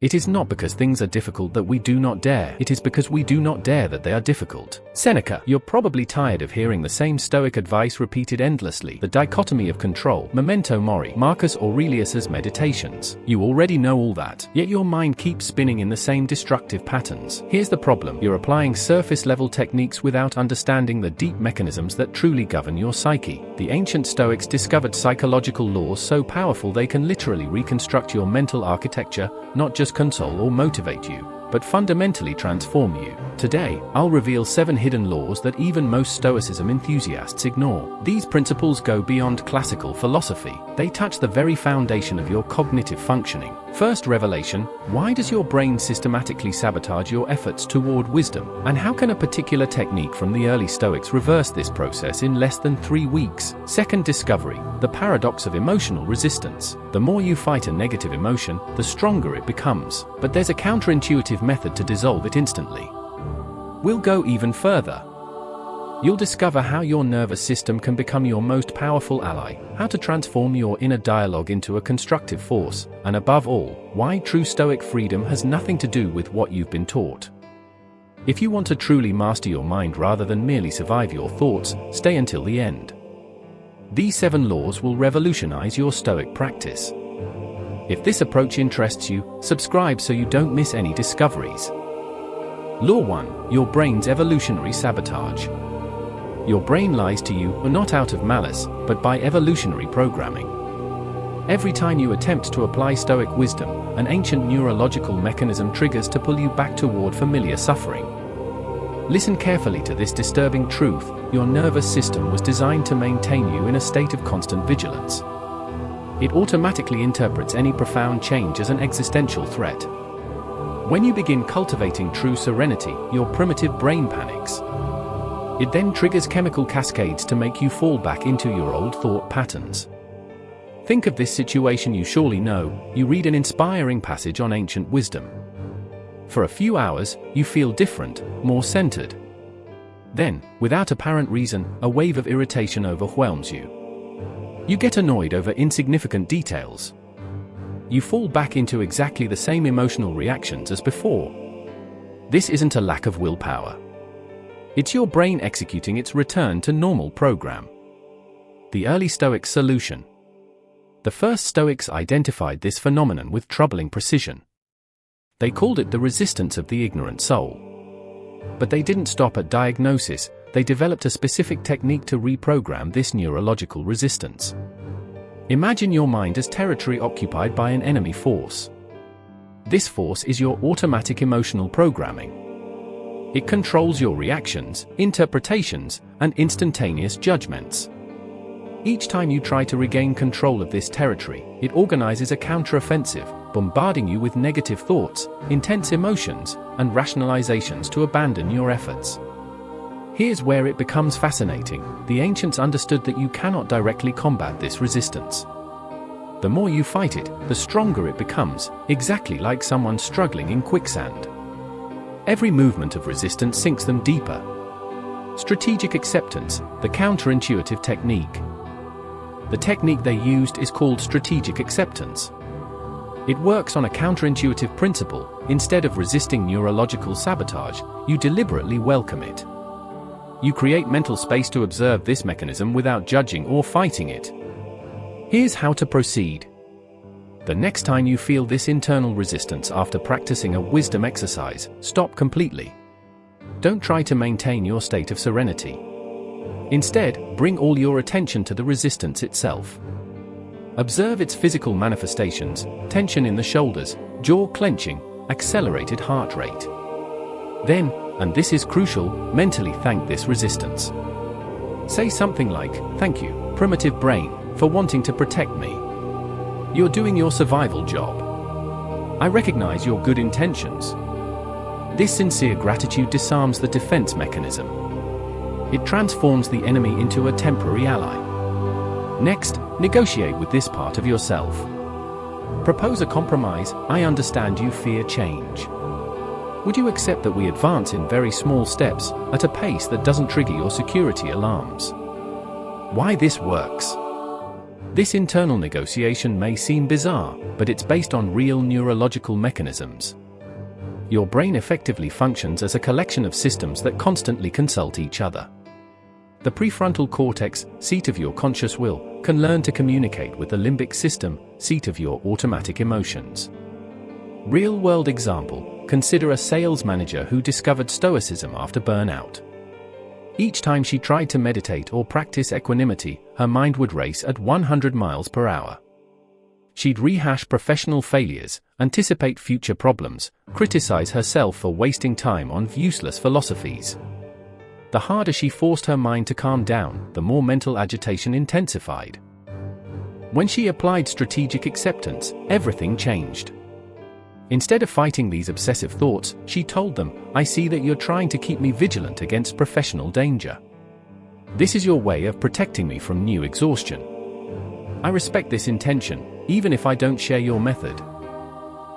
It is not because things are difficult that we do not dare. It is because we do not dare that they are difficult. Seneca. You're probably tired of hearing the same Stoic advice repeated endlessly. The dichotomy of control. Memento mori. Marcus Aurelius's Meditations. You already know all that, yet your mind keeps spinning in the same destructive patterns. Here's the problem. You're applying surface-level techniques without understanding the deep mechanisms that truly govern your psyche. The ancient Stoics discovered psychological laws so powerful they can literally reconstruct your mental architecture, not just console or motivate you, but fundamentally transform you. Today, I'll reveal 7 hidden laws that even most Stoicism enthusiasts ignore. These principles go beyond classical philosophy. They touch the very foundation of your cognitive functioning. First revelation: why does your brain systematically sabotage your efforts toward wisdom? And how can a particular technique from the early Stoics reverse this process in less than 3 weeks? Second discovery: the paradox of emotional resistance. The more you fight a negative emotion, the stronger it becomes. But there's a counterintuitive method to dissolve it instantly. We'll go even further. You'll discover how your nervous system can become your most powerful ally, how to transform your inner dialogue into a constructive force, and above all, why true Stoic freedom has nothing to do with what you've been taught. If you want to truly master your mind rather than merely survive your thoughts, stay until the end. These 7 laws will revolutionize your Stoic practice. If this approach interests you, subscribe so you don't miss any discoveries. Law 1: your brain's evolutionary sabotage. Your brain lies to you, not out of malice, but by evolutionary programming. Every time you attempt to apply Stoic wisdom, an ancient neurological mechanism triggers to pull you back toward familiar suffering. Listen carefully to this disturbing truth: your nervous system was designed to maintain you in a state of constant vigilance. It automatically interprets any profound change as an existential threat. When you begin cultivating true serenity, your primitive brain panics. It then triggers chemical cascades to make you fall back into your old thought patterns. Think of this situation you surely know. You read an inspiring passage on ancient wisdom. For a few hours, you feel different, more centered. Then, without apparent reason, a wave of irritation overwhelms you. You get annoyed over insignificant details. You fall back into exactly the same emotional reactions as before. This isn't a lack of willpower. It's your brain executing its return to normal program. The early Stoic solution. The first Stoics identified this phenomenon with troubling precision. They called it the resistance of the ignorant soul. But they didn't stop at diagnosis. They developed a specific technique to reprogram this neurological resistance. Imagine your mind as territory occupied by an enemy force. This force is your automatic emotional programming. It controls your reactions, interpretations, and instantaneous judgments. Each time you try to regain control of this territory, it organizes a counteroffensive, bombarding you with negative thoughts, intense emotions, and rationalizations to abandon your efforts. Here's where it becomes fascinating. The ancients understood that you cannot directly combat this resistance. The more you fight it, the stronger it becomes, exactly like someone struggling in quicksand. Every movement of resistance sinks them deeper. Strategic acceptance, the counterintuitive technique. The technique they used is called strategic acceptance. It works on a counterintuitive principle. Instead of resisting neurological sabotage, you deliberately welcome it. You create mental space to observe this mechanism without judging or fighting it. Here's how to proceed. The next time you feel this internal resistance after practicing a wisdom exercise, stop completely. Don't try to maintain your state of serenity. Instead, bring all your attention to the resistance itself. Observe its physical manifestations: tension in the shoulders, jaw clenching, accelerated heart rate. Then, and this is crucial, mentally thank this resistance. Say something like, "Thank you, primitive brain, for wanting to protect me. You're doing your survival job. I recognize your good intentions." This sincere gratitude disarms the defense mechanism. It transforms the enemy into a temporary ally. Next, negotiate with this part of yourself. Propose a compromise. "I understand you fear change. Would you accept that we advance in very small steps, at a pace that doesn't trigger your security alarms?" Why this works? This internal negotiation may seem bizarre, but it's based on real neurological mechanisms. Your brain effectively functions as a collection of systems that constantly consult each other. The prefrontal cortex, seat of your conscious will, can learn to communicate with the limbic system, seat of your automatic emotions. Real-world example: consider a sales manager who discovered Stoicism after burnout. Each time she tried to meditate or practice equanimity, her mind would race at 100 miles per hour. She'd rehash professional failures, anticipate future problems, criticize herself for wasting time on useless philosophies. The harder she forced her mind to calm down, the more mental agitation intensified. When she applied strategic acceptance, everything changed. Instead of fighting these obsessive thoughts, she told them, "I see that you're trying to keep me vigilant against professional danger. This is your way of protecting me from new exhaustion. I respect this intention, even if I don't share your method."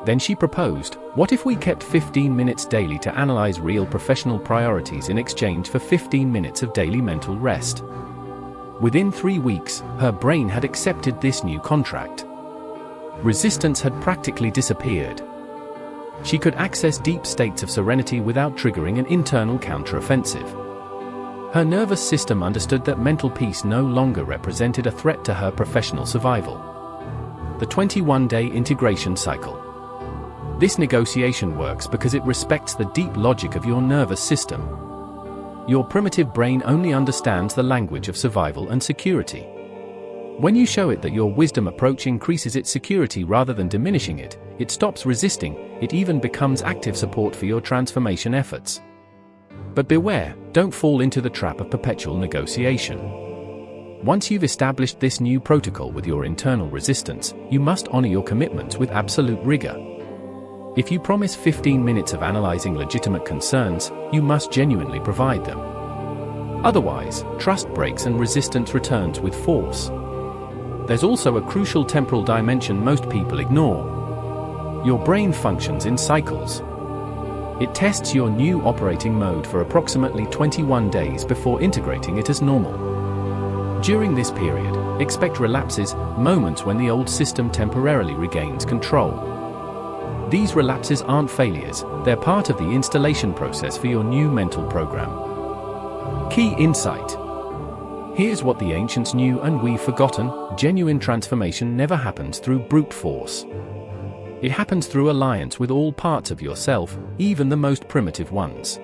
Then she proposed, "What if we kept 15 minutes daily to analyze real professional priorities in exchange for 15 minutes of daily mental rest?" Within 3 weeks, her brain had accepted this new contract. Resistance had practically disappeared. She could access deep states of serenity without triggering an internal counteroffensive. Her nervous system understood that mental peace no longer represented a threat to her professional survival. The 21-day integration cycle. This negotiation works because it respects the deep logic of your nervous system. Your primitive brain only understands the language of survival and security. When you show it that your wisdom approach increases its security rather than diminishing it, it stops resisting, it even becomes active support for your transformation efforts. But beware, don't fall into the trap of perpetual negotiation. Once you've established this new protocol with your internal resistance, you must honor your commitments with absolute rigor. If you promise 15 minutes of analyzing legitimate concerns, you must genuinely provide them. Otherwise, trust breaks and resistance returns with force. There's also a crucial temporal dimension most people ignore. Your brain functions in cycles. It tests your new operating mode for approximately 21 days before integrating it as normal. During this period, expect relapses, moments when the old system temporarily regains control. These relapses aren't failures, they're part of the installation process for your new mental program. Key insight. Here's what the ancients knew and we've forgotten: genuine transformation never happens through brute force. It happens through alliance with all parts of yourself, even the most primitive ones.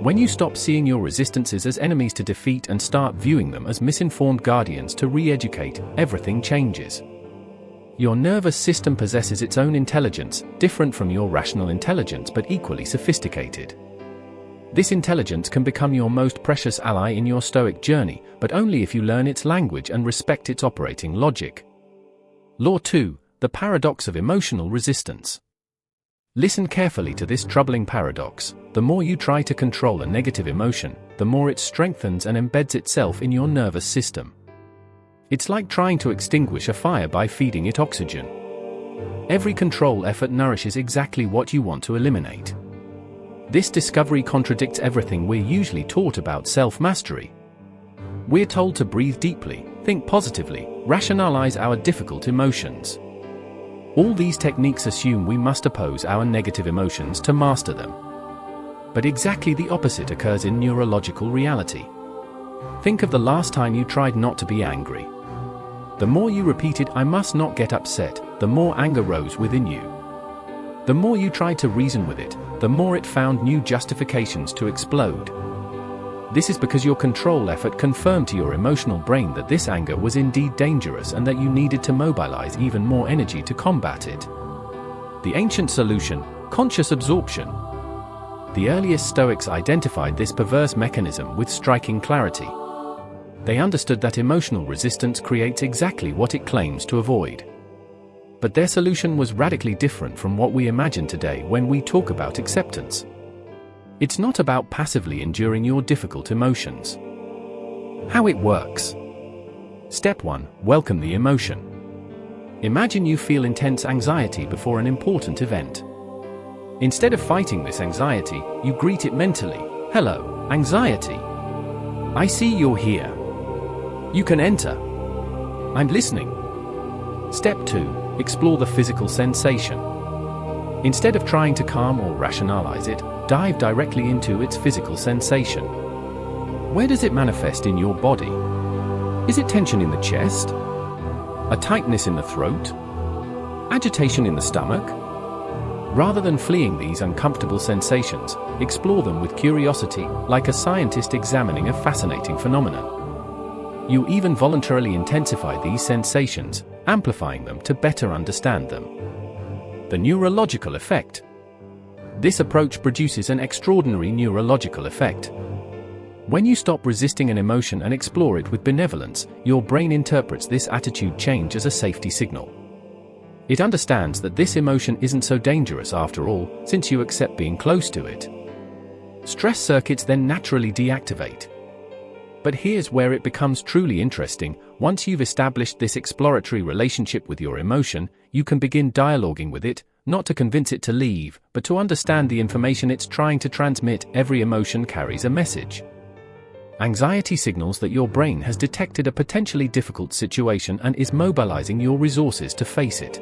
When you stop seeing your resistances as enemies to defeat and start viewing them as misinformed guardians to re-educate, everything changes. Your nervous system possesses its own intelligence, different from your rational intelligence but equally sophisticated. This intelligence can become your most precious ally in your Stoic journey, but only if you learn its language and respect its operating logic. Law 2. The paradox of emotional resistance. Listen carefully to this troubling paradox. The more you try to control a negative emotion, the more it strengthens and embeds itself in your nervous system. It's like trying to extinguish a fire by feeding it oxygen. Every control effort nourishes exactly what you want to eliminate. This discovery contradicts everything we're usually taught about self-mastery. We're told to breathe deeply, think positively, rationalize our difficult emotions. All these techniques assume we must oppose our negative emotions to master them. But exactly the opposite occurs in neurological reality. Think of the last time you tried not to be angry. The more you repeated, "I must not get upset," the more anger rose within you. The more you tried to reason with it, the more it found new justifications to explode. This is because your control effort confirmed to your emotional brain that this anger was indeed dangerous and that you needed to mobilize even more energy to combat it. The ancient solution: conscious absorption. The earliest Stoics identified this perverse mechanism with striking clarity. They understood that emotional resistance creates exactly what it claims to avoid. But their solution was radically different from what we imagine today when we talk about acceptance. It's not about passively enduring your difficult emotions. How it works. Step 1. Welcome the emotion. Imagine you feel intense anxiety before an important event. Instead of fighting this anxiety, you greet it mentally. "Hello, anxiety. I see you're here. You can enter. I'm listening. Step 2. Explore the physical sensation. Instead of trying to calm or rationalize it, dive directly into its physical sensation. Where does it manifest in your body? Is it tension in the chest? A tightness in the throat? Agitation in the stomach? Rather than fleeing these uncomfortable sensations, explore them with curiosity, like a scientist examining a fascinating phenomenon. You even voluntarily intensify these sensations, amplifying them to better understand them. The neurological effect. This approach produces an extraordinary neurological effect. When you stop resisting an emotion and explore it with benevolence, your brain interprets this attitude change as a safety signal. It understands that this emotion isn't so dangerous after all, since you accept being close to it. Stress circuits then naturally deactivate. But here's where it becomes truly interesting. Once you've established this exploratory relationship with your emotion, you can begin dialoguing with it, not to convince it to leave, but to understand the information it's trying to transmit. Every emotion carries a message. Anxiety signals that your brain has detected a potentially difficult situation and is mobilizing your resources to face it.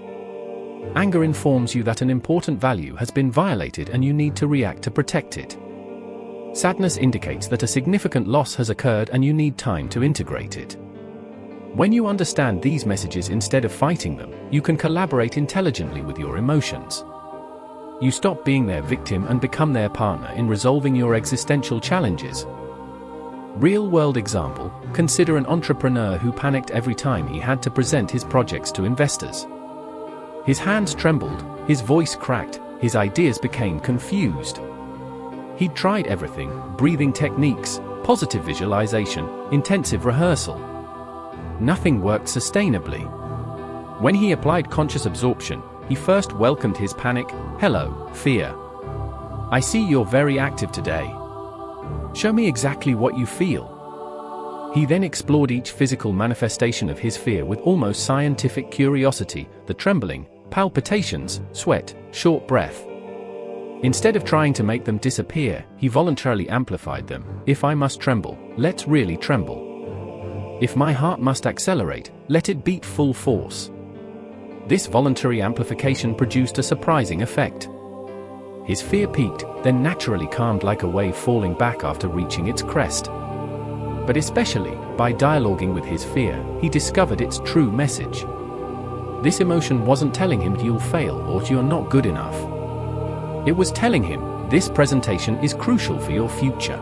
Anger informs you that an important value has been violated and you need to react to protect it. Sadness indicates that a significant loss has occurred and you need time to integrate it. When you understand these messages instead of fighting them, you can collaborate intelligently with your emotions. You stop being their victim and become their partner in resolving your existential challenges. Real-world example, consider an entrepreneur who panicked every time he had to present his projects to investors. His hands trembled, his voice cracked, his ideas became confused. He'd tried everything: breathing techniques, positive visualization, intensive rehearsal. Nothing worked sustainably. When he applied conscious absorption, he first welcomed his panic. "Hello, fear. I see you're very active today. Show me exactly what you feel." He then explored each physical manifestation of his fear with almost scientific curiosity: the trembling, palpitations, sweat, short breath. Instead of trying to make them disappear, he voluntarily amplified them. "If I must tremble, let's really tremble. If my heart must accelerate, let it beat full force." This voluntary amplification produced a surprising effect. His fear peaked, then naturally calmed like a wave falling back after reaching its crest. But especially, by dialoguing with his fear, he discovered its true message. This emotion wasn't telling him you'll fail or you're not good enough. It was telling him, this presentation is crucial for your future.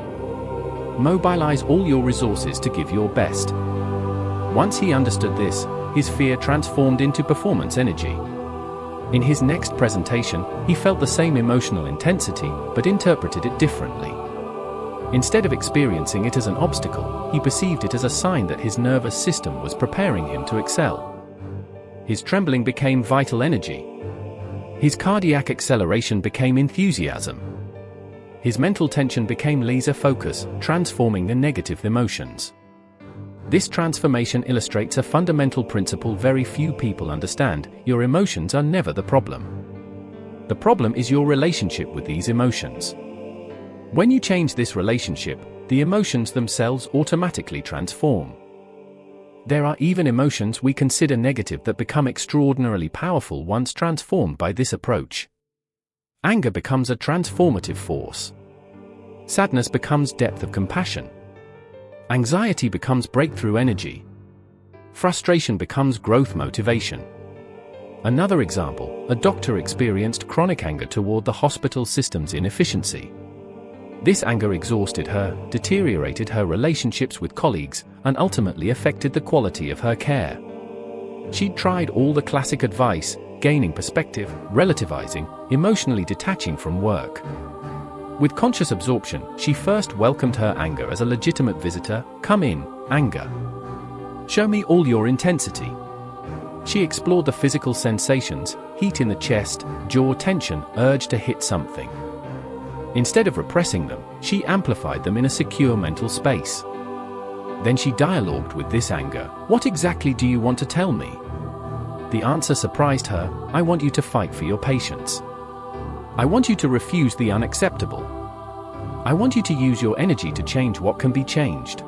Mobilize all your resources to give your best. Once he understood this, his fear transformed into performance energy. In his next presentation, he felt the same emotional intensity, but interpreted it differently. Instead of experiencing it as an obstacle, he perceived it as a sign that his nervous system was preparing him to excel. His trembling became vital energy. His cardiac acceleration became enthusiasm. His mental tension became laser focus, transforming the negative emotions. This transformation illustrates a fundamental principle very few people understand: your emotions are never the problem. The problem is your relationship with these emotions. When you change this relationship, the emotions themselves automatically transform. There are even emotions we consider negative that become extraordinarily powerful once transformed by this approach. Anger becomes a transformative force. Sadness becomes depth of compassion. Anxiety becomes breakthrough energy. Frustration becomes growth motivation. Another example, a doctor experienced chronic anger toward the hospital system's inefficiency. This anger exhausted her, deteriorated her relationships with colleagues, and ultimately affected the quality of her care. She'd tried all the classic advice: gaining perspective, relativizing, emotionally detaching from work. With conscious absorption, she first welcomed her anger as a legitimate visitor. "Come in, anger. Show me all your intensity." She explored the physical sensations: heat in the chest, jaw tension, urge to hit something. Instead of repressing them, she amplified them in a secure mental space. Then she dialogued with this anger: "What exactly do you want to tell me?" The answer surprised her: "I want you to fight for your patients. I want you to refuse the unacceptable. I want you to use your energy to change what can be changed."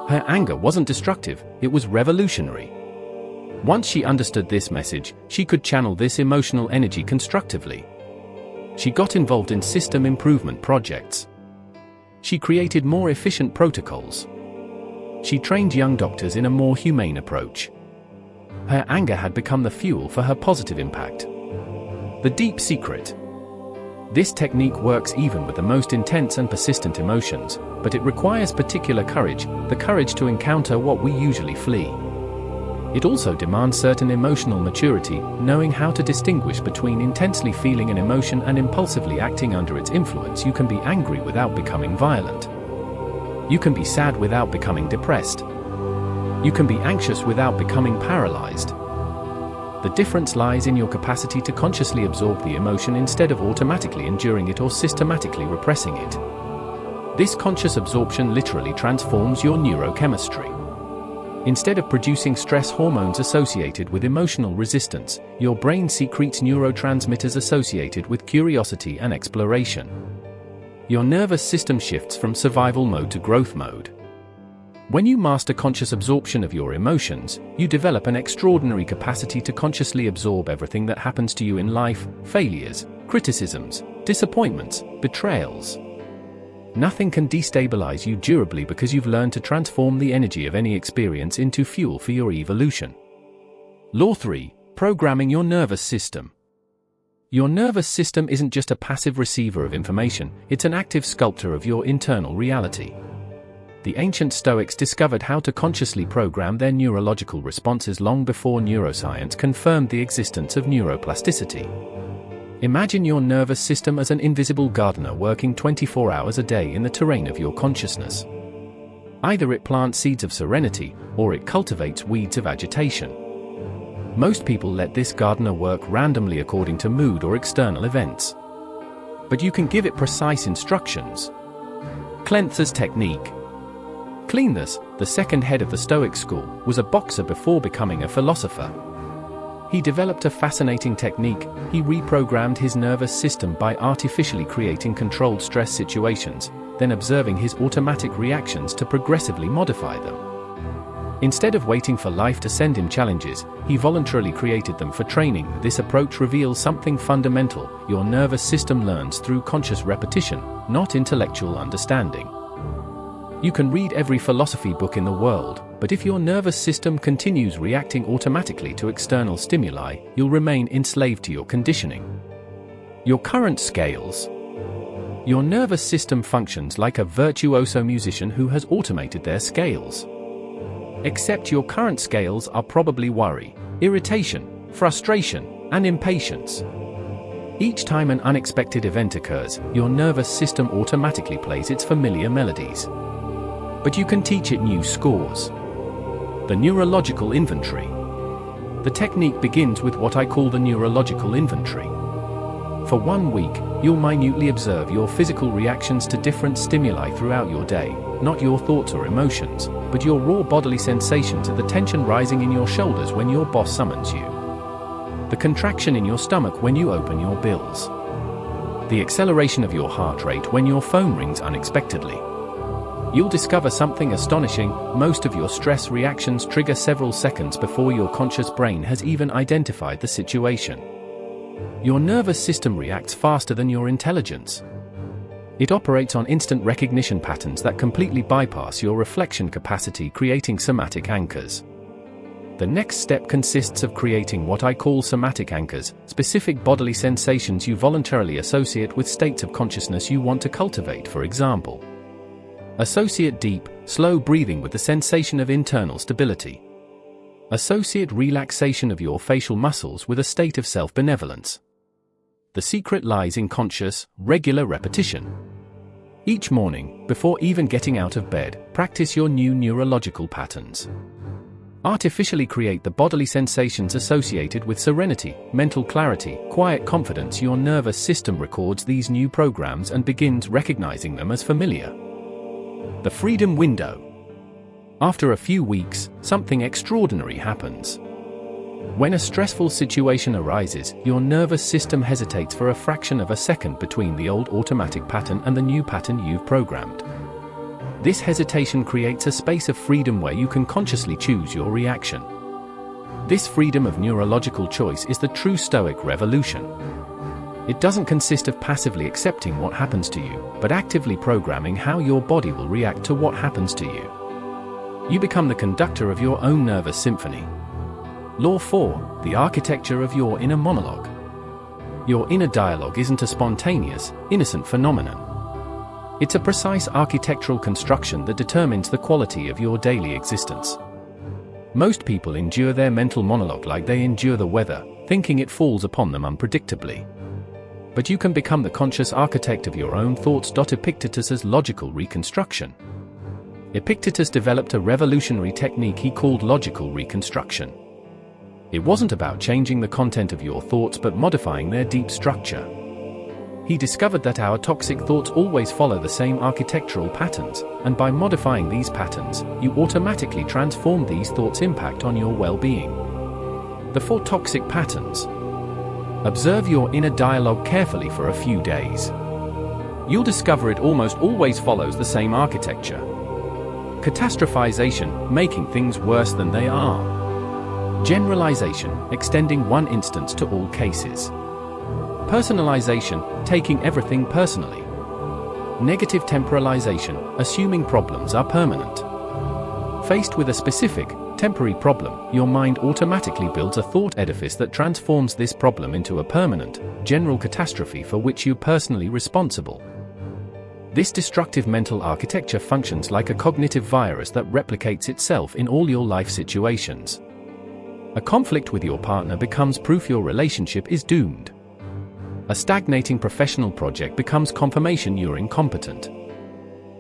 Her anger wasn't destructive, it was revolutionary. Once she understood this message, she could channel this emotional energy constructively. She got involved in system improvement projects. She created more efficient protocols. She trained young doctors in a more humane approach. Her anger had become the fuel for her positive impact. The deep secret. This technique works even with the most intense and persistent emotions, but it requires particular courage, the courage to encounter what we usually flee. It also demands certain emotional maturity, knowing how to distinguish between intensely feeling an emotion and impulsively acting under its influence. You can be angry without becoming violent. You can be sad without becoming depressed. You can be anxious without becoming paralyzed. The difference lies in your capacity to consciously absorb the emotion instead of automatically enduring it or systematically repressing it. This conscious absorption literally transforms your neurochemistry. Instead of producing stress hormones associated with emotional resistance, your brain secretes neurotransmitters associated with curiosity and exploration. Your nervous system shifts from survival mode to growth mode. When you master conscious absorption of your emotions, you develop an extraordinary capacity to consciously absorb everything that happens to you in life: failures, criticisms, disappointments, betrayals. Nothing can destabilize you durably because you've learned to transform the energy of any experience into fuel for your evolution. Law 3. Programming your nervous system. Your nervous system isn't just a passive receiver of information, it's an active sculptor of your internal reality. The ancient Stoics discovered how to consciously program their neurological responses long before neuroscience confirmed the existence of neuroplasticity. Imagine your nervous system as an invisible gardener working 24 hours a day in the terrain of your consciousness. Either it plants seeds of serenity, or it cultivates weeds of agitation. Most people let this gardener work randomly according to mood or external events. But you can give it precise instructions. Cleanth's technique. Cleanthus, the second head of the Stoic school, was a boxer before becoming a philosopher. He developed a fascinating technique. He reprogrammed his nervous system by artificially creating controlled stress situations, then observing his automatic reactions to progressively modify them. Instead of waiting for life to send him challenges, he voluntarily created them for training. This approach reveals something fundamental: your nervous system learns through conscious repetition, not intellectual understanding. You can read every philosophy book in the world, but if your nervous system continues reacting automatically to external stimuli, you'll remain enslaved to your conditioning. Your current scales. Your nervous system functions like a virtuoso musician who has automated their scales. Except your current scales are probably worry, irritation, frustration, and impatience. Each time an unexpected event occurs, your nervous system automatically plays its familiar melodies. But you can teach it new scores. The neurological inventory. The technique begins with what I call the neurological inventory. For 1 week, you'll minutely observe your physical reactions to different stimuli throughout your day, not your thoughts or emotions, but your raw bodily sensations of the tension rising in your shoulders when your boss summons you. The contraction in your stomach when you open your bills. The acceleration of your heart rate when your phone rings unexpectedly. You'll discover something astonishing: most of your stress reactions trigger several seconds before your conscious brain has even identified the situation. Your nervous system reacts faster than your intelligence. It operates on instant recognition patterns that completely bypass your reflection capacity, creating somatic anchors. The next step consists of creating what I call somatic anchors, specific bodily sensations you voluntarily associate with states of consciousness you want to cultivate. For example, associate deep, slow breathing with the sensation of internal stability. Associate relaxation of your facial muscles with a state of self-benevolence. The secret lies in conscious, regular repetition. Each morning, before even getting out of bed, practice your new neurological patterns. Artificially create the bodily sensations associated with serenity, mental clarity, quiet confidence. Your nervous system records these new programs and begins recognizing them as familiar. The freedom window. After a few weeks, something extraordinary happens. When a stressful situation arises, your nervous system hesitates for a fraction of a second between the old automatic pattern and the new pattern you've programmed. This hesitation creates a space of freedom where you can consciously choose your reaction. This freedom of neurological choice is the true Stoic revolution. It doesn't consist of passively accepting what happens to you, but actively programming how your body will react to what happens to you. You become the conductor of your own nervous symphony. Law 4, the architecture of your inner monologue. Your inner dialogue isn't a spontaneous, innocent phenomenon. It's a precise architectural construction that determines the quality of your daily existence. Most people endure their mental monologue like they endure the weather, thinking it falls upon them unpredictably. But you can become the conscious architect of your own thoughts. Epictetus's logical reconstruction. Epictetus developed a revolutionary technique he called logical reconstruction. It wasn't about changing the content of your thoughts but modifying their deep structure. He discovered that our toxic thoughts always follow the same architectural patterns, and by modifying these patterns, you automatically transform these thoughts' impact on your well-being. The 4 toxic patterns. Observe your inner dialogue carefully for a few days. You'll discover it almost always follows the same architecture. Catastrophization, making things worse than they are. Generalization, extending one instance to all cases. Personalization, taking everything personally. Negative temporalization, assuming problems are permanent. Faced with a specific, temporary problem, your mind automatically builds a thought edifice that transforms this problem into a permanent, general catastrophe for which you're personally responsible. This destructive mental architecture functions like a cognitive virus that replicates itself in all your life situations. A conflict with your partner becomes proof your relationship is doomed. A stagnating professional project becomes confirmation you're incompetent.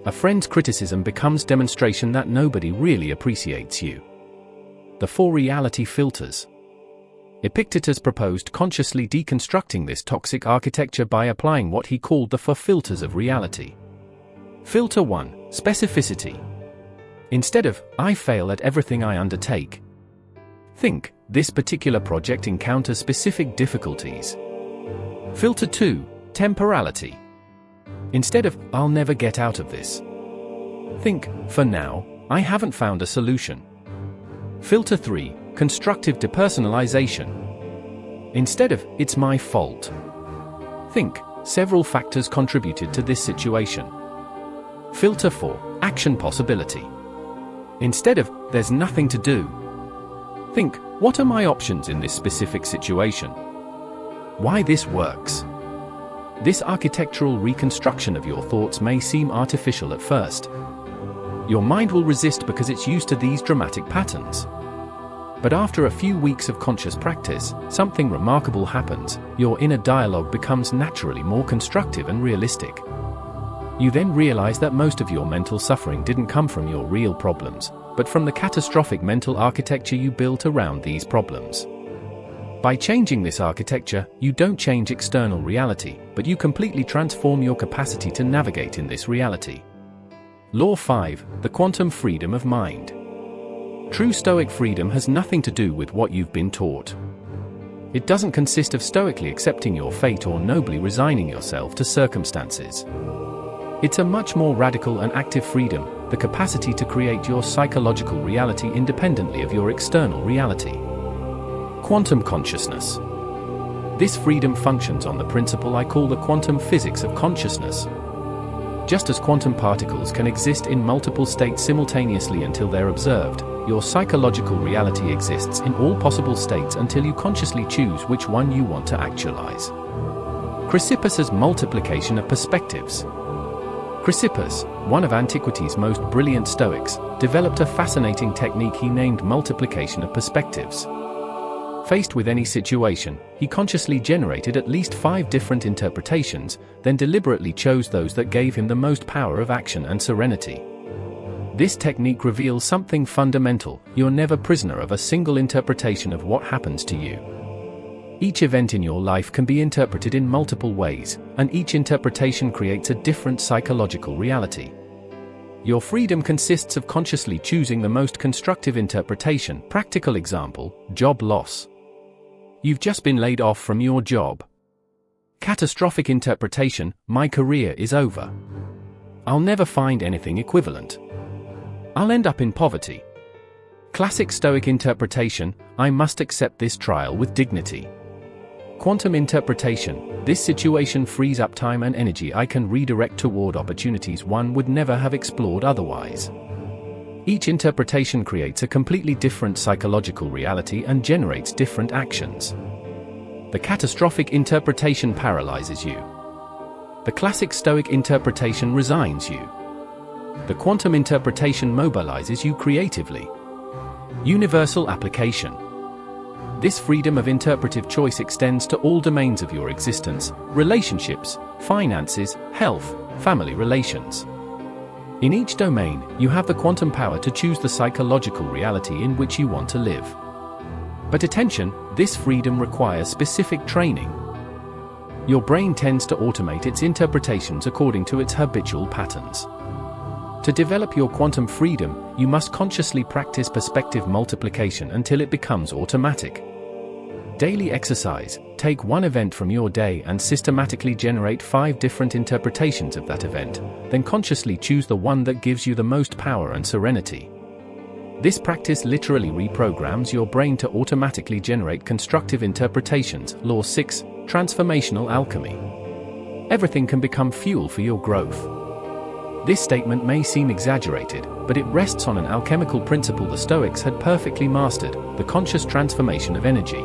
A friend's criticism becomes demonstration that nobody really appreciates you. The 4 reality filters. Epictetus proposed consciously deconstructing this toxic architecture by applying what he called the 4 filters of reality. Filter 1, specificity. Instead of, I fail at everything I undertake, think, this particular project encounters specific difficulties. Filter 2, temporality. Instead of, I'll never get out of this, think, for now, I haven't found a solution. Filter 3, constructive depersonalization. Instead of, it's my fault, think, several factors contributed to this situation. Filter 4, action possibility. Instead of, there's nothing to do, think, what are my options in this specific situation? Why this works. This architectural reconstruction of your thoughts may seem artificial at first. Your mind will resist because it's used to these dramatic patterns. But after a few weeks of conscious practice, something remarkable happens. Your inner dialogue becomes naturally more constructive and realistic. You then realize that most of your mental suffering didn't come from your real problems, but from the catastrophic mental architecture you built around these problems. By changing this architecture, you don't change external reality, but you completely transform your capacity to navigate in this reality. Law 5, the quantum freedom of mind. True Stoic freedom has nothing to do with what you've been taught. It doesn't consist of stoically accepting your fate or nobly resigning yourself to circumstances. It's a much more radical and active freedom, the capacity to create your psychological reality independently of your external reality. Quantum consciousness. This freedom functions on the principle I call the quantum physics of consciousness. Just as quantum particles can exist in multiple states simultaneously until they're observed, your psychological reality exists in all possible states until you consciously choose which one you want to actualize. Chrysippus's multiplication of perspectives. Chrysippus, one of antiquity's most brilliant Stoics, developed a fascinating technique he named multiplication of perspectives. Faced with any situation, he consciously generated at least 5 different interpretations, then deliberately chose those that gave him the most power of action and serenity. This technique reveals something fundamental: you're never prisoner of a single interpretation of what happens to you. Each event in your life can be interpreted in multiple ways, and each interpretation creates a different psychological reality. Your freedom consists of consciously choosing the most constructive interpretation. Practical example: job loss. You've just been laid off from your job. Catastrophic interpretation: my career is over. I'll never find anything equivalent. I'll end up in poverty. Classic Stoic interpretation: I must accept this trial with dignity. Quantum interpretation. This situation frees up time and energy I can redirect toward opportunities one would never have explored otherwise. Each interpretation creates a completely different psychological reality and generates different actions. The catastrophic interpretation paralyzes you. The classic Stoic interpretation resigns you. The quantum interpretation mobilizes you creatively. Universal application. This freedom of interpretive choice extends to all domains of your existence: relationships, finances, health, family relations. In each domain, you have the quantum power to choose the psychological reality in which you want to live. But attention, this freedom requires specific training. Your brain tends to automate its interpretations according to its habitual patterns. To develop your quantum freedom, you must consciously practice perspective multiplication until it becomes automatic. Daily exercise. Take one event from your day and systematically generate 5 different interpretations of that event, then consciously choose the one that gives you the most power and serenity. This practice literally reprograms your brain to automatically generate constructive interpretations. Law 6. Transformational alchemy. Everything can become fuel for your growth. This statement may seem exaggerated, but it rests on an alchemical principle the Stoics had perfectly mastered: the conscious transformation of energy.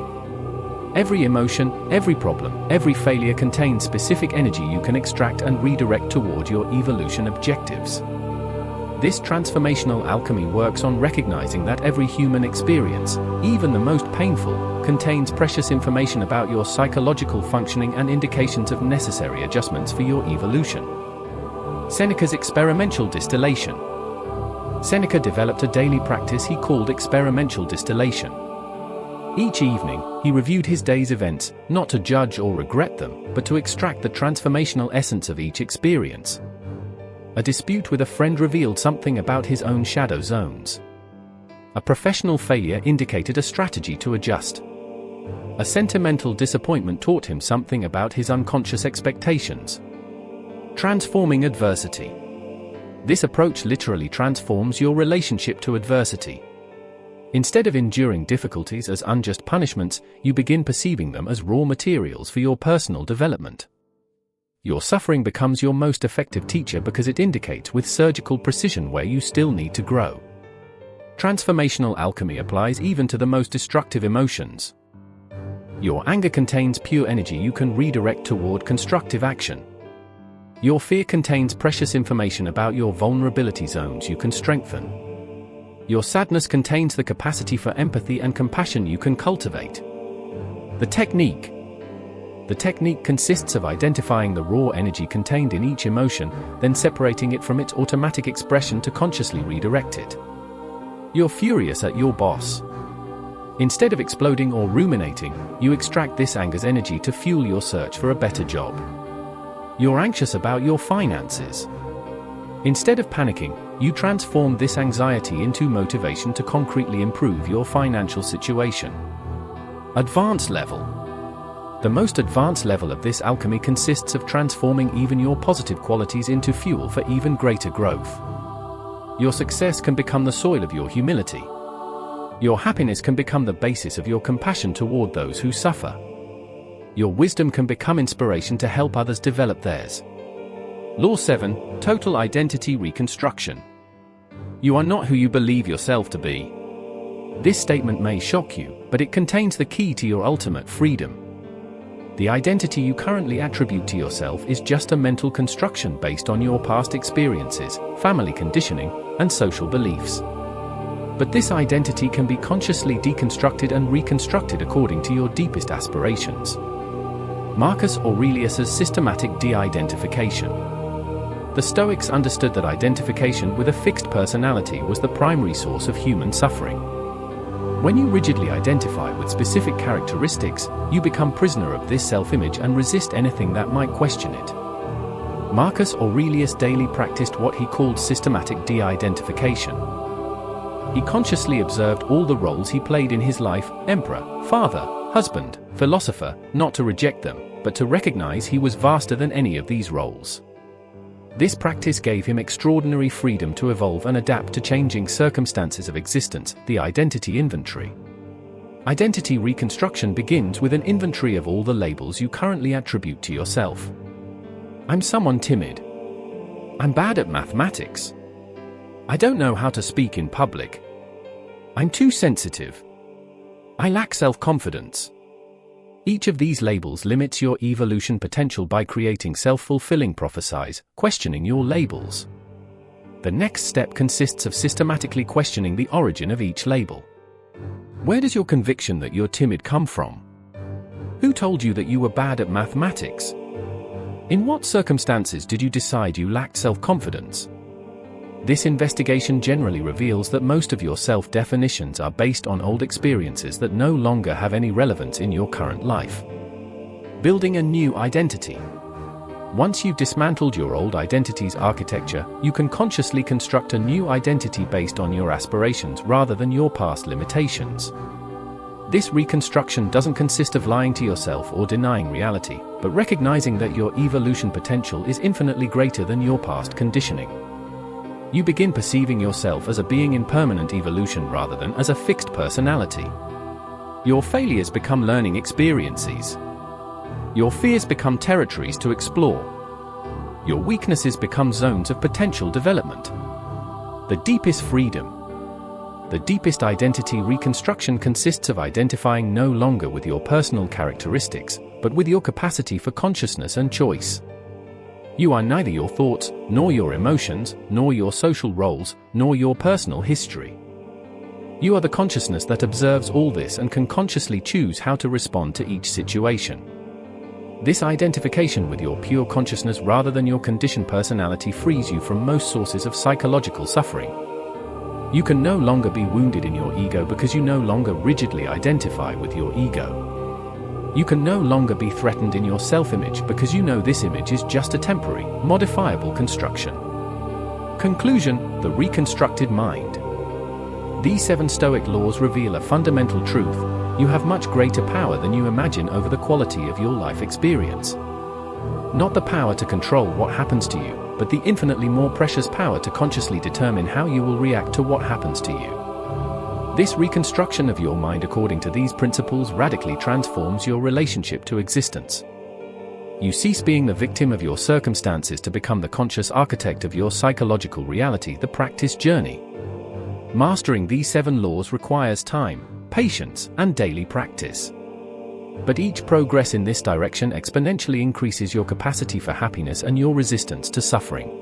Every emotion, every problem, every failure contains specific energy you can extract and redirect toward your evolution objectives. This transformational alchemy works on recognizing that every human experience, even the most painful, contains precious information about your psychological functioning and indications of necessary adjustments for your evolution. Seneca's experimental distillation. Seneca developed a daily practice he called experimental distillation. Each evening, he reviewed his day's events, not to judge or regret them, but to extract the transformational essence of each experience. A dispute with a friend revealed something about his own shadow zones. A professional failure indicated a strategy to adjust. A sentimental disappointment taught him something about his unconscious expectations. Transforming adversity. This approach literally transforms your relationship to adversity. Instead of enduring difficulties as unjust punishments, you begin perceiving them as raw materials for your personal development. Your suffering becomes your most effective teacher because it indicates with surgical precision where you still need to grow. Transformational alchemy applies even to the most destructive emotions. Your anger contains pure energy you can redirect toward constructive action. Your fear contains precious information about your vulnerability zones you can strengthen. Your sadness contains the capacity for empathy and compassion you can cultivate. The technique. The technique consists of identifying the raw energy contained in each emotion, then separating it from its automatic expression to consciously redirect it. You're furious at your boss. Instead of exploding or ruminating, you extract this anger's energy to fuel your search for a better job. You're anxious about your finances. Instead of panicking, you transform this anxiety into motivation to concretely improve your financial situation. Advanced level. The most advanced level of this alchemy consists of transforming even your positive qualities into fuel for even greater growth. Your success can become the soil of your humility. Your happiness can become the basis of your compassion toward those who suffer. Your wisdom can become inspiration to help others develop theirs. Law 7. Total identity reconstruction. You are not who you believe yourself to be. This statement may shock you, but it contains the key to your ultimate freedom. The identity you currently attribute to yourself is just a mental construction based on your past experiences, family conditioning, and social beliefs. But this identity can be consciously deconstructed and reconstructed according to your deepest aspirations. Marcus Aurelius's systematic de-identification. The Stoics understood that identification with a fixed personality was the primary source of human suffering. When you rigidly identify with specific characteristics, you become prisoner of this self-image and resist anything that might question it. Marcus Aurelius daily practiced what he called systematic de-identification. He consciously observed all the roles he played in his life: emperor, father, husband, philosopher, not to reject them, but to recognize he was vaster than any of these roles. This practice gave him extraordinary freedom to evolve and adapt to changing circumstances of existence, the identity inventory. Identity reconstruction begins with an inventory of all the labels you currently attribute to yourself. I'm someone timid. I'm bad at mathematics. I don't know how to speak in public. I'm too sensitive. I lack self-confidence. Each of these labels limits your evolution potential by creating self-fulfilling prophecies, questioning your labels. The next step consists of systematically questioning the origin of each label. Where does your conviction that you're timid come from? Who told you that you were bad at mathematics? In what circumstances did you decide you lacked self-confidence? This investigation generally reveals that most of your self-definitions are based on old experiences that no longer have any relevance in your current life. Building a new identity. Once you've dismantled your old identity's architecture, you can consciously construct a new identity based on your aspirations rather than your past limitations. This reconstruction doesn't consist of lying to yourself or denying reality, but recognizing that your evolution potential is infinitely greater than your past conditioning. You begin perceiving yourself as a being in permanent evolution rather than as a fixed personality. Your failures become learning experiences. Your fears become territories to explore. Your weaknesses become zones of potential development. The deepest freedom. The deepest identity reconstruction consists of identifying no longer with your personal characteristics, but with your capacity for consciousness and choice. You are neither your thoughts, nor your emotions, nor your social roles, nor your personal history. You are the consciousness that observes all this and can consciously choose how to respond to each situation. This identification with your pure consciousness rather than your conditioned personality frees you from most sources of psychological suffering. You can no longer be wounded in your ego because you no longer rigidly identify with your ego. You can no longer be threatened in your self-image because you know this image is just a temporary, modifiable construction. Conclusion: the reconstructed mind. These 7 Stoic laws reveal a fundamental truth: you have much greater power than you imagine over the quality of your life experience. Not the power to control what happens to you, but the infinitely more precious power to consciously determine how you will react to what happens to you. This reconstruction of your mind according to these principles radically transforms your relationship to existence. You cease being the victim of your circumstances to become the conscious architect of your psychological reality, the practice journey. Mastering these 7 laws requires time, patience, and daily practice. But each progress in this direction exponentially increases your capacity for happiness and your resistance to suffering.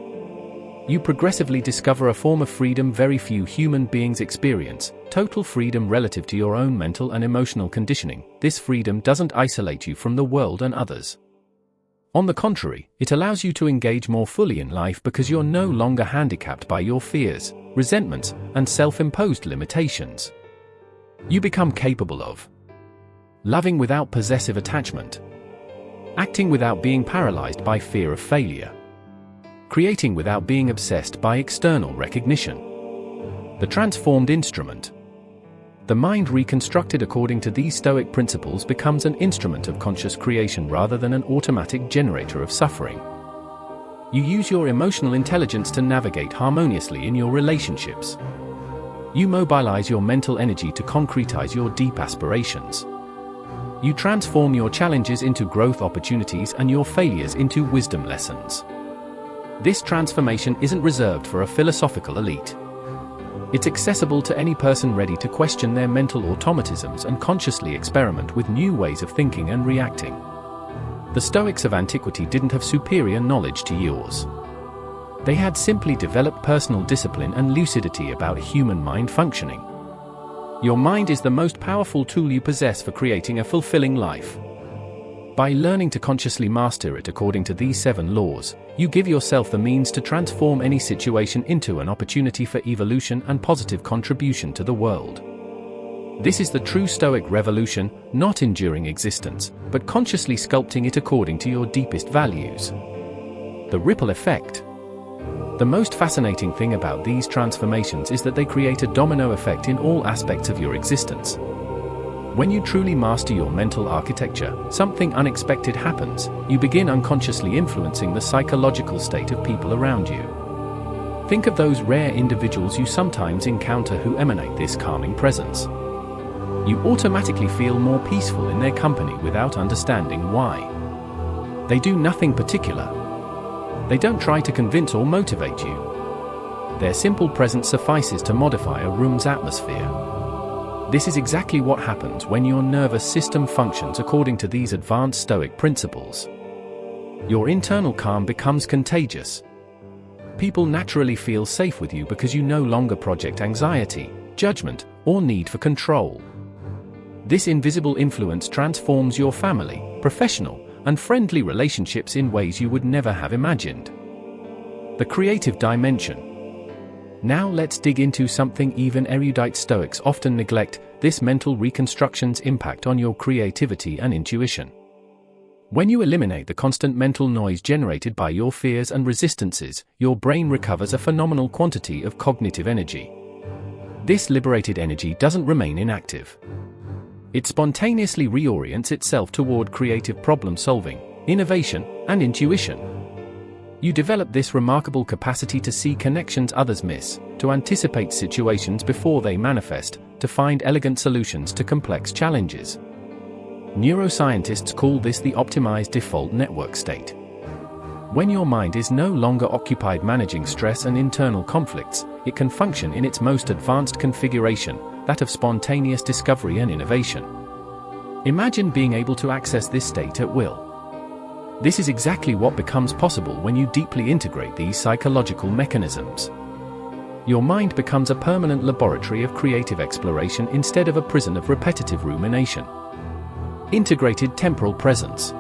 You progressively discover a form of freedom very few human beings experience, total freedom relative to your own mental and emotional conditioning. This freedom doesn't isolate you from the world and others. On the contrary, it allows you to engage more fully in life because you're no longer handicapped by your fears, resentments, and self-imposed limitations. You become capable of loving without possessive attachment, acting without being paralyzed by fear of failure, creating without being obsessed by external recognition. The transformed instrument. The mind reconstructed according to these Stoic principles becomes an instrument of conscious creation rather than an automatic generator of suffering. You use your emotional intelligence to navigate harmoniously in your relationships. You mobilize your mental energy to concretize your deep aspirations. You transform your challenges into growth opportunities and your failures into wisdom lessons. This transformation isn't reserved for a philosophical elite. It's accessible to any person ready to question their mental automatisms and consciously experiment with new ways of thinking and reacting. The Stoics of antiquity didn't have superior knowledge to yours. They had simply developed personal discipline and lucidity about human mind functioning. Your mind is the most powerful tool you possess for creating a fulfilling life. By learning to consciously master it according to these 7 laws, you give yourself the means to transform any situation into an opportunity for evolution and positive contribution to the world. This is the true Stoic revolution, not enduring existence, but consciously sculpting it according to your deepest values. The ripple effect. The most fascinating thing about these transformations is that they create a domino effect in all aspects of your existence. When you truly master your mental architecture, something unexpected happens. You begin unconsciously influencing the psychological state of people around you. Think of those rare individuals you sometimes encounter who emanate this calming presence. You automatically feel more peaceful in their company without understanding why. They do nothing particular. They don't try to convince or motivate you. Their simple presence suffices to modify a room's atmosphere. This is exactly what happens when your nervous system functions according to these advanced Stoic principles. Your internal calm becomes contagious. People naturally feel safe with you because you no longer project anxiety, judgment, or need for control. This invisible influence transforms your family, professional, and friendly relationships in ways you would never have imagined. The creative dimension. Now let's dig into something even erudite Stoics often neglect: this mental reconstruction's impact on your creativity and intuition. When you eliminate the constant mental noise generated by your fears and resistances, your brain recovers a phenomenal quantity of cognitive energy. This liberated energy doesn't remain inactive. It spontaneously reorients itself toward creative problem-solving, innovation, and intuition. You develop this remarkable capacity to see connections others miss, to anticipate situations before they manifest, to find elegant solutions to complex challenges. Neuroscientists call this the optimized default network state. When your mind is no longer occupied managing stress and internal conflicts, it can function in its most advanced configuration, that of spontaneous discovery and innovation. Imagine being able to access this state at will. This is exactly what becomes possible when you deeply integrate these psychological mechanisms. Your mind becomes a permanent laboratory of creative exploration instead of a prison of repetitive rumination. Integrated temporal presence.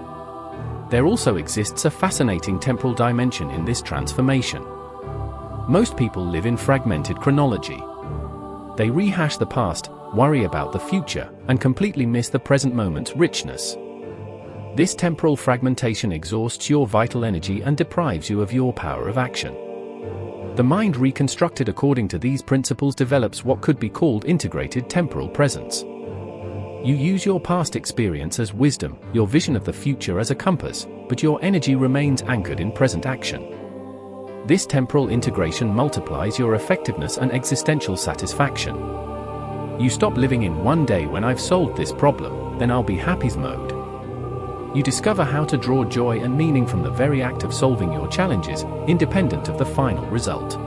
There also exists a fascinating temporal dimension in this transformation. Most people live in fragmented chronology. They rehash the past, worry about the future, and completely miss the present moment's richness. This temporal fragmentation exhausts your vital energy and deprives you of your power of action. The mind reconstructed according to these principles develops what could be called integrated temporal presence. You use your past experience as wisdom, your vision of the future as a compass, but your energy remains anchored in present action. This temporal integration multiplies your effectiveness and existential satisfaction. You stop living in one day when I've solved this problem, then I'll be happy's mode. You discover how to draw joy and meaning from the very act of solving your challenges, independent of the final result.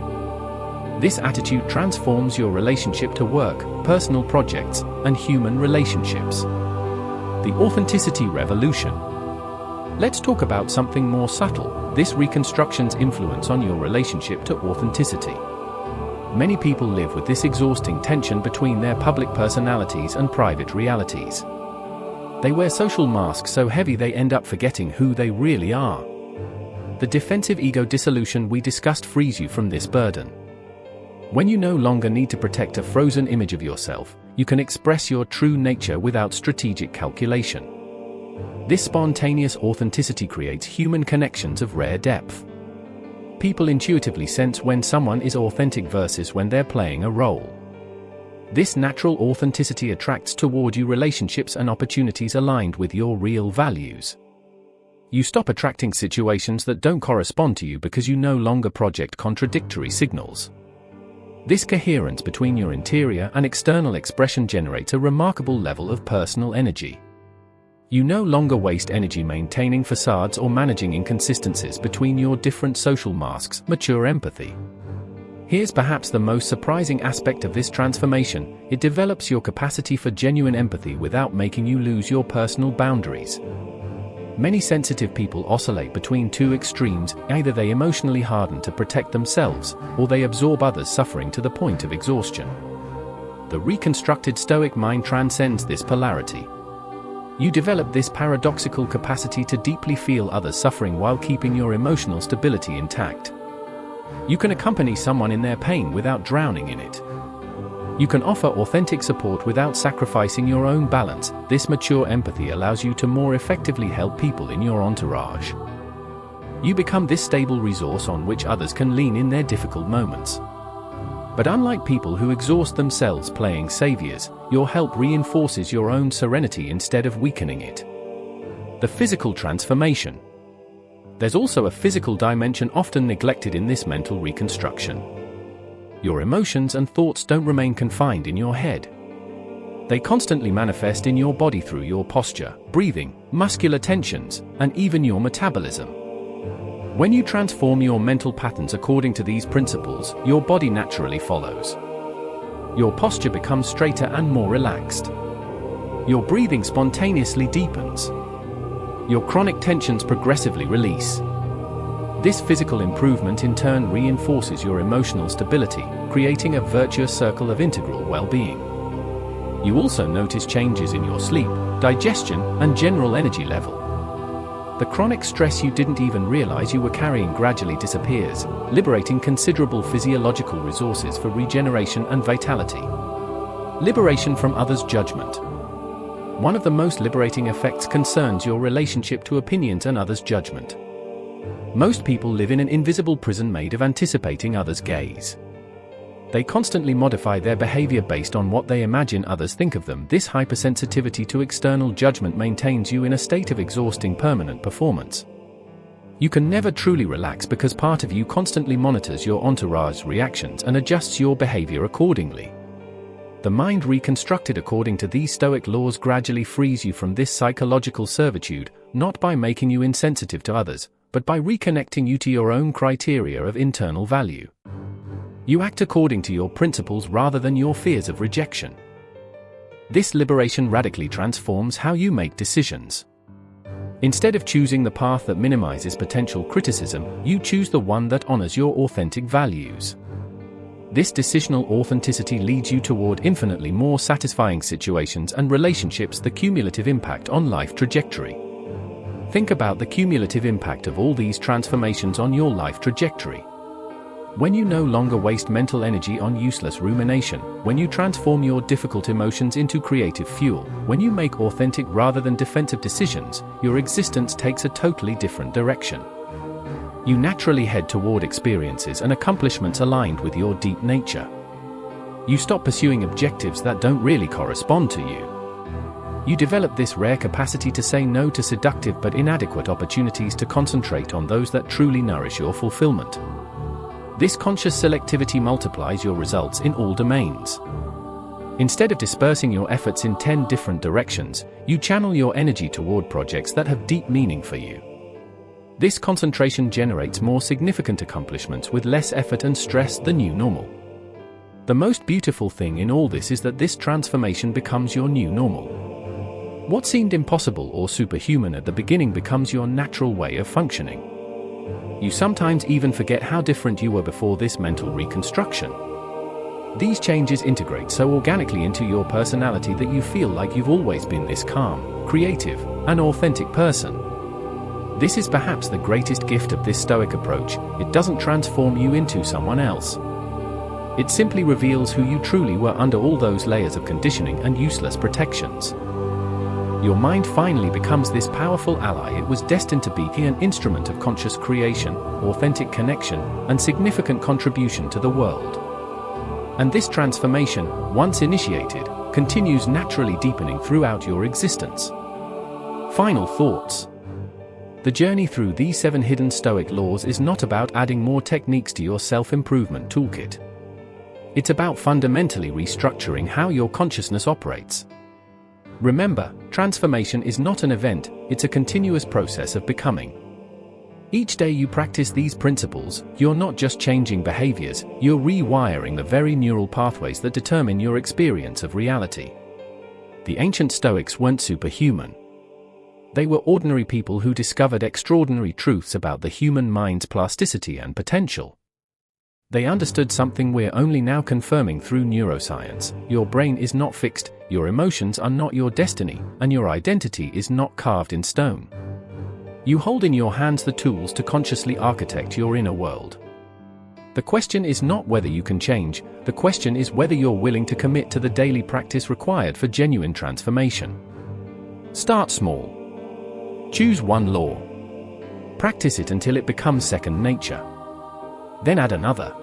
This attitude transforms your relationship to work, personal projects, and human relationships. The authenticity revolution. Let's talk about something more subtle: this reconstruction's influence on your relationship to authenticity. Many people live with this exhausting tension between their public personalities and private realities. They wear social masks so heavy they end up forgetting who they really are. The defensive ego dissolution we discussed frees you from this burden. When you no longer need to protect a frozen image of yourself, you can express your true nature without strategic calculation. This spontaneous authenticity creates human connections of rare depth. People intuitively sense when someone is authentic versus when they're playing a role. This natural authenticity attracts toward you relationships and opportunities aligned with your real values. You stop attracting situations that don't correspond to you because you no longer project contradictory signals. This coherence between your interior and external expression generates a remarkable level of personal energy. You no longer waste energy maintaining facades or managing inconsistencies between your different social masks. Mature empathy. Here's perhaps the most surprising aspect of this transformation: it develops your capacity for genuine empathy without making you lose your personal boundaries. Many sensitive people oscillate between two extremes: either they emotionally harden to protect themselves, or they absorb others' suffering to the point of exhaustion. The reconstructed Stoic mind transcends this polarity. You develop this paradoxical capacity to deeply feel others' suffering while keeping your emotional stability intact. You can accompany someone in their pain without drowning in it. You can offer authentic support without sacrificing your own balance. This mature empathy allows you to more effectively help people in your entourage. You become this stable resource on which others can lean in their difficult moments. But unlike people who exhaust themselves playing saviors, your help reinforces your own serenity instead of weakening it. The physical transformation. There's also a physical dimension often neglected in this mental reconstruction. Your emotions and thoughts don't remain confined in your head. They constantly manifest in your body through your posture, breathing, muscular tensions, and even your metabolism. When you transform your mental patterns according to these principles, your body naturally follows. Your posture becomes straighter and more relaxed. Your breathing spontaneously deepens. Your chronic tensions progressively release. This physical improvement in turn reinforces your emotional stability, creating a virtuous circle of integral well-being. You also notice changes in your sleep, digestion, and general energy level. The chronic stress you didn't even realize you were carrying gradually disappears, liberating considerable physiological resources for regeneration and vitality. Liberation from others' judgment. One of the most liberating effects concerns your relationship to opinions and others' judgment. Most people live in an invisible prison made of anticipating others' gaze. They constantly modify their behavior based on what they imagine others think of them. This hypersensitivity to external judgment maintains you in a state of exhausting permanent performance. You can never truly relax because part of you constantly monitors your entourage's reactions and adjusts your behavior accordingly. The mind reconstructed according to these Stoic laws gradually frees you from this psychological servitude, not by making you insensitive to others, but by reconnecting you to your own criteria of internal value. You act according to your principles rather than your fears of rejection. This liberation radically transforms how you make decisions. Instead of choosing the path that minimizes potential criticism, you choose the one that honors your authentic values. This decisional authenticity leads you toward infinitely more satisfying situations and relationships. The cumulative impact on life trajectory. Think about the cumulative impact of all these transformations on your life trajectory. When you no longer waste mental energy on useless rumination, when you transform your difficult emotions into creative fuel, when you make authentic rather than defensive decisions, your existence takes a totally different direction. You naturally head toward experiences and accomplishments aligned with your deep nature. You stop pursuing objectives that don't really correspond to you. You develop this rare capacity to say no to seductive but inadequate opportunities, to concentrate on those that truly nourish your fulfillment. This conscious selectivity multiplies your results in all domains. Instead of dispersing your efforts in 10 different directions, you channel your energy toward projects that have deep meaning for you. This concentration generates more significant accomplishments with less effort and stress. The new normal. The most beautiful thing in all this is that this transformation becomes your new normal. What seemed impossible or superhuman at the beginning becomes your natural way of functioning. You sometimes even forget how different you were before this mental reconstruction. These changes integrate so organically into your personality that you feel like you've always been this calm, creative, and authentic person. This is perhaps the greatest gift of this Stoic approach. It doesn't transform you into someone else. It simply reveals who you truly were under all those layers of conditioning and useless protections. Your mind finally becomes this powerful ally it was destined to be, an instrument of conscious creation, authentic connection, and significant contribution to the world. And this transformation, once initiated, continues naturally deepening throughout your existence. Final thoughts. The journey through these 7 hidden Stoic laws is not about adding more techniques to your self-improvement toolkit. It's about fundamentally restructuring how your consciousness operates. Remember, transformation is not an event, it's a continuous process of becoming. Each day you practice these principles, you're not just changing behaviors, you're rewiring the very neural pathways that determine your experience of reality. The ancient Stoics weren't superhuman. They were ordinary people who discovered extraordinary truths about the human mind's plasticity and potential. They understood something we're only now confirming through neuroscience: your brain is not fixed, your emotions are not your destiny, and your identity is not carved in stone. You hold in your hands the tools to consciously architect your inner world. The question is not whether you can change, the question is whether you're willing to commit to the daily practice required for genuine transformation. Start small. Choose one law. Practice it until it becomes second nature. Then add another.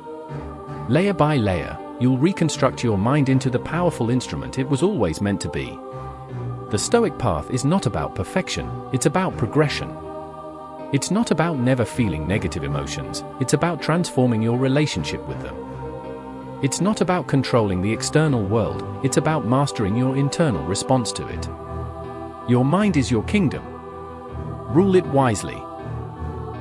Layer by layer, you'll reconstruct your mind into the powerful instrument it was always meant to be. The Stoic path is not about perfection, it's about progression. It's not about never feeling negative emotions, it's about transforming your relationship with them. It's not about controlling the external world, it's about mastering your internal response to it. Your mind is your kingdom. Rule it wisely.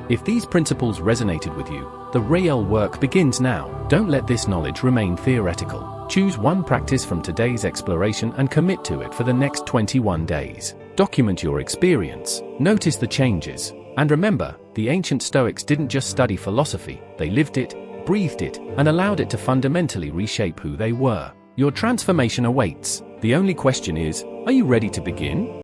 If these principles resonated with you, the real work begins now. Don't let this knowledge remain theoretical. Choose one practice from today's exploration and commit to it for the next 21 days. Document your experience, notice the changes, and remember, the ancient Stoics didn't just study philosophy, they lived it, breathed it, and allowed it to fundamentally reshape who they were. Your transformation awaits. The only question is, are you ready to begin?